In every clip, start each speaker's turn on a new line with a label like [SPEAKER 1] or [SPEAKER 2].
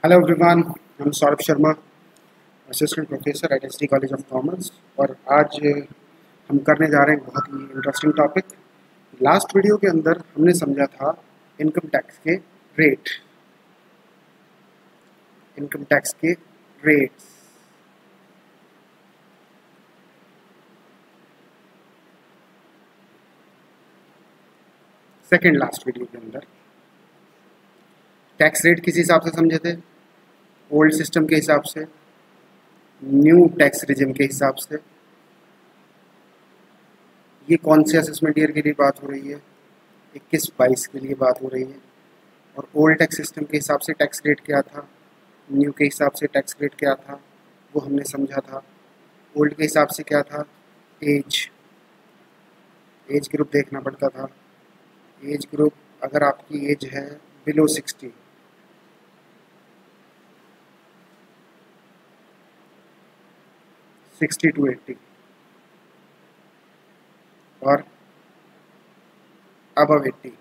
[SPEAKER 1] Hello everyone, I'm Saurabh Sharma, assistant professor at SD college of commerce. और आज हम करने जा रहे हैं बहुत ही इंटरेस्टिंग टॉपिक। लास्ट वीडियो के अंदर हमने समझा था इनकम टैक्स के रेट, इनकम टैक्स के रेट्स। सेकेंड लास्ट वीडियो के अंदर टैक्स रेट किस हिसाब से समझे थे? ओल्ड सिस्टम के हिसाब से, न्यू टैक्स रिजिम के हिसाब से। ये कौन से असेसमेंट ईयर के लिए बात हो रही है? 21-22 के लिए बात हो रही है। और ओल्ड टैक्स सिस्टम के हिसाब से टैक्स रेट क्या था, न्यू के हिसाब से टैक्स रेट क्या था, वो हमने समझा था। ओल्ड के हिसाब से क्या था? एज एज ग्रुप देखना पड़ता था। एज ग्रुप, अगर आपकी एज है बिलो 60, टू 80 और अबव 80,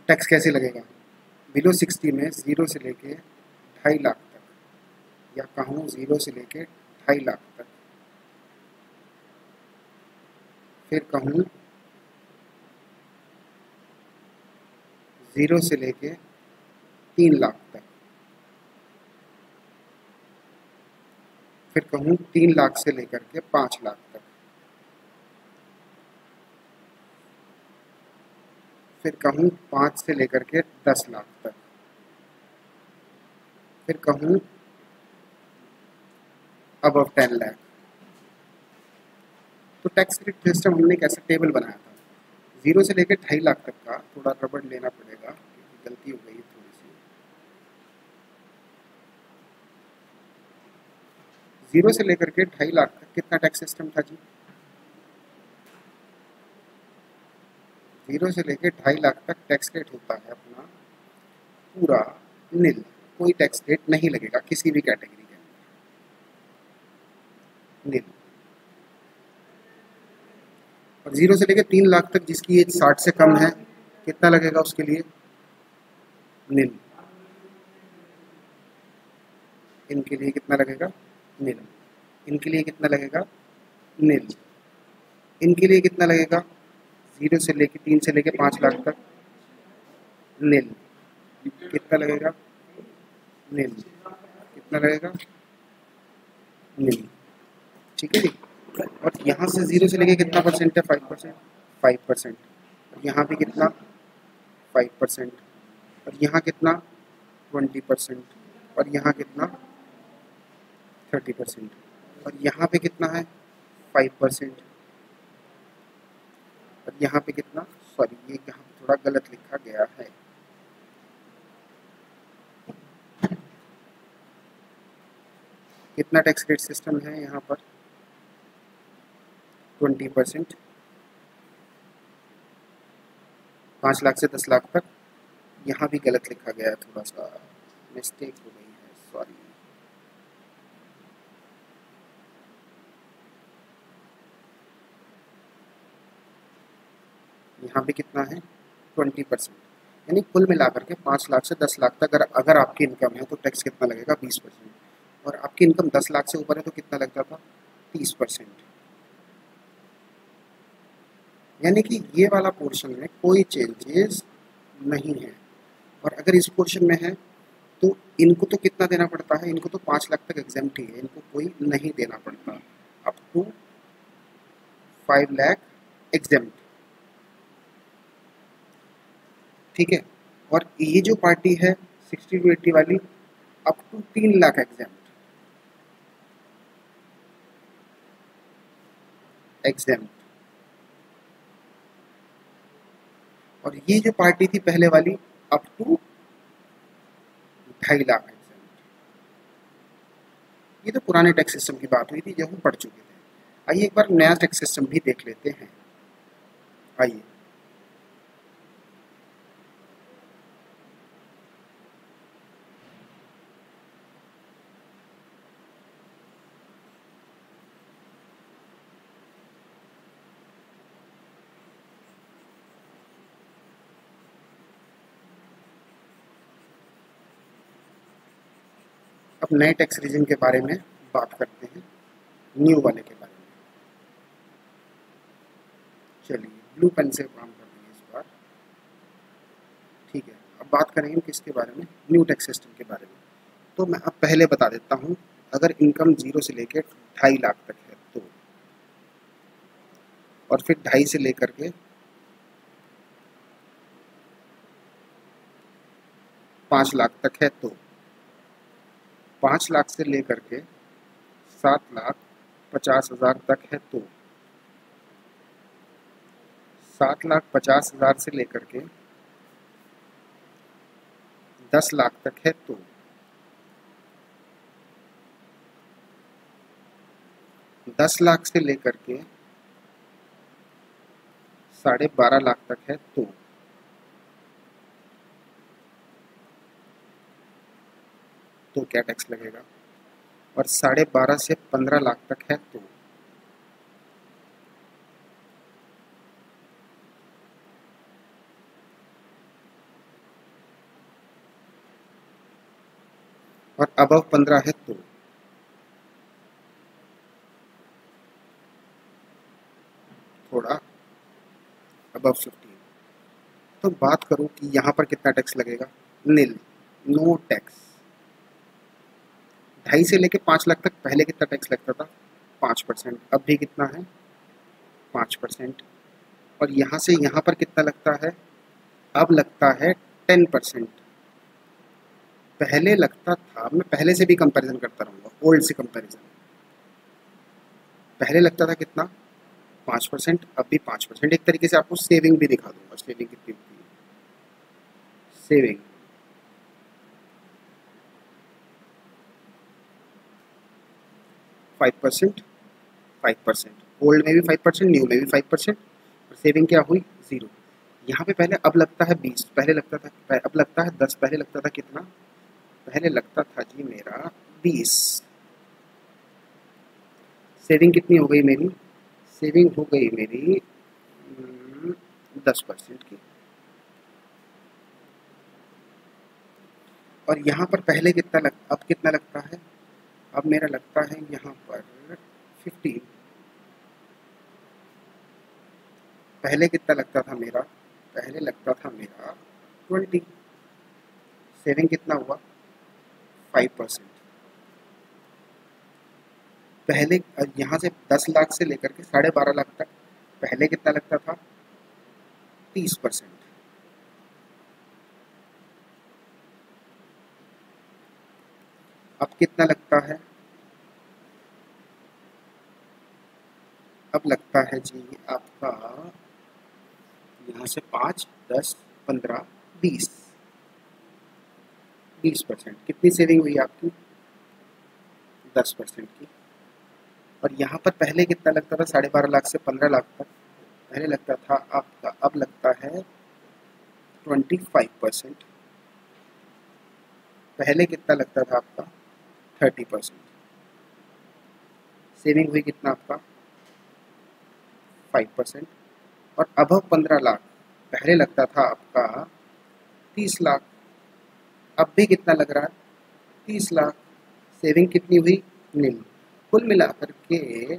[SPEAKER 1] टैक्स कैसे लगेगा? बिलो 60 में 0 से लेके 2.5 लाख तक, या कहूँ 0 से लेके 2.5 लाख तक, फिर कहूँ 0 से लेके 3 लाख तक, फिर कहूँ 3 लाख से लेकर के 5 लाख तक, फिर कहूँ 5 से लेकर के 10 लाख तक, फिर कहूँ अबव 10 लाख। तो टैक्स रेट सिस्टम हमने कैसे टेबल बनाया था? 0 से लेकर 2.5 लाख तक का थोड़ा रबड़ लेना पड़ेगा क्योंकि गलती हो गई है थोड़ी सी। 0 से लेकर के 2.5 लाख तक कितना टैक्स सिस्टम था जी? 0 से लेकर 2.5 लाख तक टैक्स रेट होता है अपना पूरा नील। कोई टैक्स रेट नहीं लगेगा किसी भी कैटेगरी के अंदर, नील। और 0 से लेकर 3 लाख तक जिसकी एज 60 से कम है, कितना लगेगा उसके लिए? नील। इनके लिए कितना लगेगा? नील। इनके लिए कितना लगेगा? नील। इनके लिए कितना लगेगा? 0 से लेके 3 से लेके 5 लाख तक, नील। कितना लगेगा? नील। कितना लगेगा? नील। ठीक है जी। और यहाँ से 0 से लेके कितना परसेंट है? 5%। 5%। और यहाँ पे कितना? 5%। और यहाँ कितना? 20%। और यहाँ कितना? 30%। और यहाँ पे कितना है? 5%। और यहाँ पे कितना? सॉरी, ये यहाँ पे थोड़ा गलत लिखा गया है। कितना टैक्स रेट सिस्टम है यहाँ पर? 20%। 5 लाख से 10 लाख तक। यहाँ भी गलत लिखा गया है, थोड़ा सा मिस्टेक हो गई है, सॉरी। यहाँ पे कितना है? 20%। यानी कुल मिलाकर के 5 लाख से 10 लाख तक अगर आपकी इनकम है तो टैक्स कितना लगेगा? 20%। और आपकी इनकम 10 लाख से ऊपर है तो कितना लगता था? 30%। यानी कि ये वाला पोर्शन में कोई चेंजेस नहीं है। और अगर इस पोर्शन में है तो इनको तो कितना देना पड़ता है? इनको तो 5 लाख तक एग्जेम्प्ट ही है, इनको कोई नहीं देना पड़ता। अप टू 5 लाख एग्जेम्प्ट, ठीक है। और ये जो पार्टी है 60 टू 80 वाली, up to 3 lakh exempt, exempt. और ये जो पार्टी थी पहले वाली, अप टू 2.5 लाख एग्जेम्प्ट। ये तो पुराने टैक्स सिस्टम की बात हुई थी जो हम पढ़ चुके थे। आइए एक बार नया टैक्स सिस्टम भी देख लेते हैं। आइए, अब नए टैक्स रीजन के बारे में बात करते हैं, न्यू वाले के बारे में। चलिए ब्लू पेन से काम करेंगे इस बार, ठीक है। अब बात करेंगे किसके बारे में, न्यू टैक्स सिस्टम के बारे में। तो मैं अब पहले बता देता हूँ, अगर इनकम 0 से लेकर 2.5 लाख तक है तो, और फिर 2.5 से लेकर के 5 लाख तक है तो, 5 लाख से लेकर के 7,50,000 तक है तो, 7,50,000 से लेकर के 10 लाख तक है तो, 10 लाख से लेकर के 12.5 लाख तक है तो क्या टैक्स लगेगा, और 12.5 से 15 लाख तक है तो, और अबव 15 है तो, थोड़ा अबव 15। तो बात करूं कि यहाँ पर कितना टैक्स लगेगा, नील, नो टैक्स। 2.5 से लेके 5 लाख तक पहले कितना टैक्स लगता था, 5%, अब भी कितना है, 5%। और यहाँ से यहाँ पर कितना लगता है, अब लगता है 10%। पहले लगता था, मैं पहले से भी कंपैरिजन करता रहूँगा, ओल्ड से कंपैरिजन, पहले लगता था कितना, 5%, अब भी 5%। एक तरीके से आपको सेविंग भी दिखा दूंगा, सेविंग कितनी होती है, सेविंग फाइव परसेंट, ओल्ड में भी 5%, न्यू में भी 5%, और सेविंग क्या हुई, 0। यहाँ पे पहले अब लगता है 20, पहले लगता था, अब लगता है 10, पहले लगता था कितना, पहले लगता था जी मेरा 20। सेविंग कितनी हो गई मेरी, सेविंग हो गई मेरी 10% की। और यहाँ पर पहले कितना अब कितना लगता है, अब मेरा लगता है यहाँ पर 15। पहले कितना लगता था मेरा, पहले लगता था मेरा 20। सेविंग कितना हुआ, 5%। पहले यहाँ से 10 लाख से लेकर के 12.5 लाख तक पहले कितना लगता था, 30%। अब कितना लगता है, अब लगता है जी आपका यहाँ से 5, 10, 15, 20%। कितनी सेविंग हुई आपकी, 10% की। और यहाँ पर पहले कितना लगता था, 12.5 लाख से 15 लाख तक पहले लगता था आपका, अब लगता है 25%। पहले कितना लगता था आपका, 30%। सेविंग हुई कितना आपका, 5%। और अबव 15 लाख पहले लगता था आपका 30 लाख, अब भी कितना लग रहा है, 30 लाख। सेविंग कितनी हुई, नील। कुल मिलाकर के,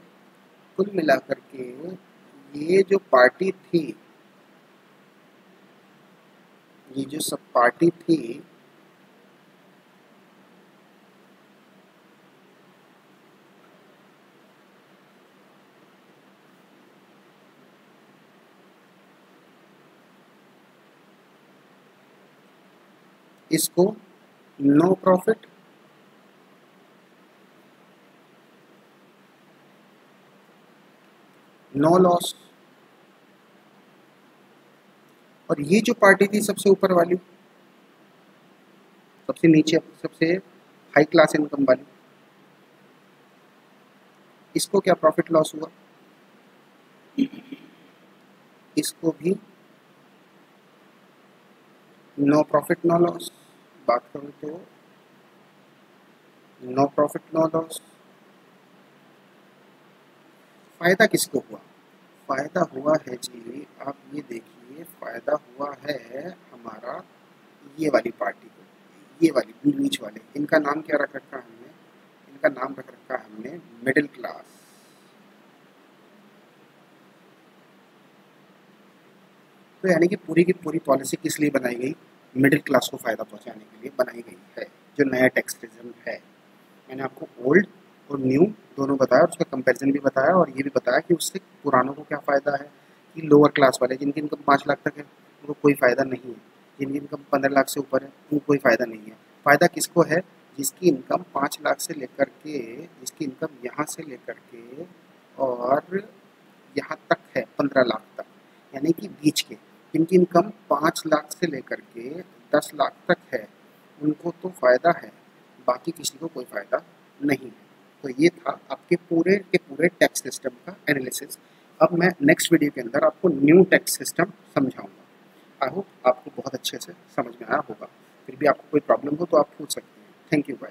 [SPEAKER 1] कुल मिलाकर के ये जो पार्टी थी, ये जो सब पार्टी थी, इसको नो प्रॉफिट, नो लॉस। और ये जो पार्टी थी सबसे ऊपर वाली, सबसे नीचे, सबसे हाई क्लास इनकम वाली, इसको क्या प्रॉफिट लॉस हुआ, इसको भी नो प्रॉफिट नो लॉस। बात करूँ तो नो प्रॉफिट नो लॉस। फायदा किसको हुआ, फायदा हुआ है जी, आप ये देखिए, फायदा हुआ है हमारा ये वाली पार्टी को, ये वाली बीच वाले, इनका नाम क्या रख रखा है हमने, इनका नाम रख रखा है हमने मिडिल क्लास। तो यानी कि पूरी की पूरी पॉलिसी किस लिए बनाई गई? मिडिल क्लास को फ़ायदा पहुंचाने के लिए बनाई गई है। जो नया टैक्स रिजम है, मैंने आपको ओल्ड और न्यू दोनों बताया, उसका कंपैरिजन भी बताया और ये भी बताया कि उससे पुरानों को क्या फ़ायदा है कि लोअर क्लास वाले जिनकी इनकम 5 लाख तक है उनको कोई फ़ायदा नहीं है, जिनकी इनकम 15 लाख से ऊपर है उनको कोई फ़ायदा नहीं है। फ़ायदा किसको है? जिसकी इनकम 5 लाख से लेकर के, जिसकी इनकम यहाँ से लेकर के और यहाँ तक है 15 लाख तक, यानी कि बीच के, जिनकी इनकम 5 लाख से लेकर के 10 लाख तक है उनको तो फ़ायदा है, बाकी किसी को कोई फ़ायदा नहीं है। तो ये था आपके पूरे के पूरे टैक्स सिस्टम का एनालिसिस। अब मैं नेक्स्ट वीडियो के अंदर आपको न्यू टैक्स सिस्टम समझाऊंगा। आई होप आपको बहुत अच्छे से समझ में आया होगा। फिर भी आपको कोई प्रॉब्लम हो तो आप पूछ सकते हैं। Thank you, bye.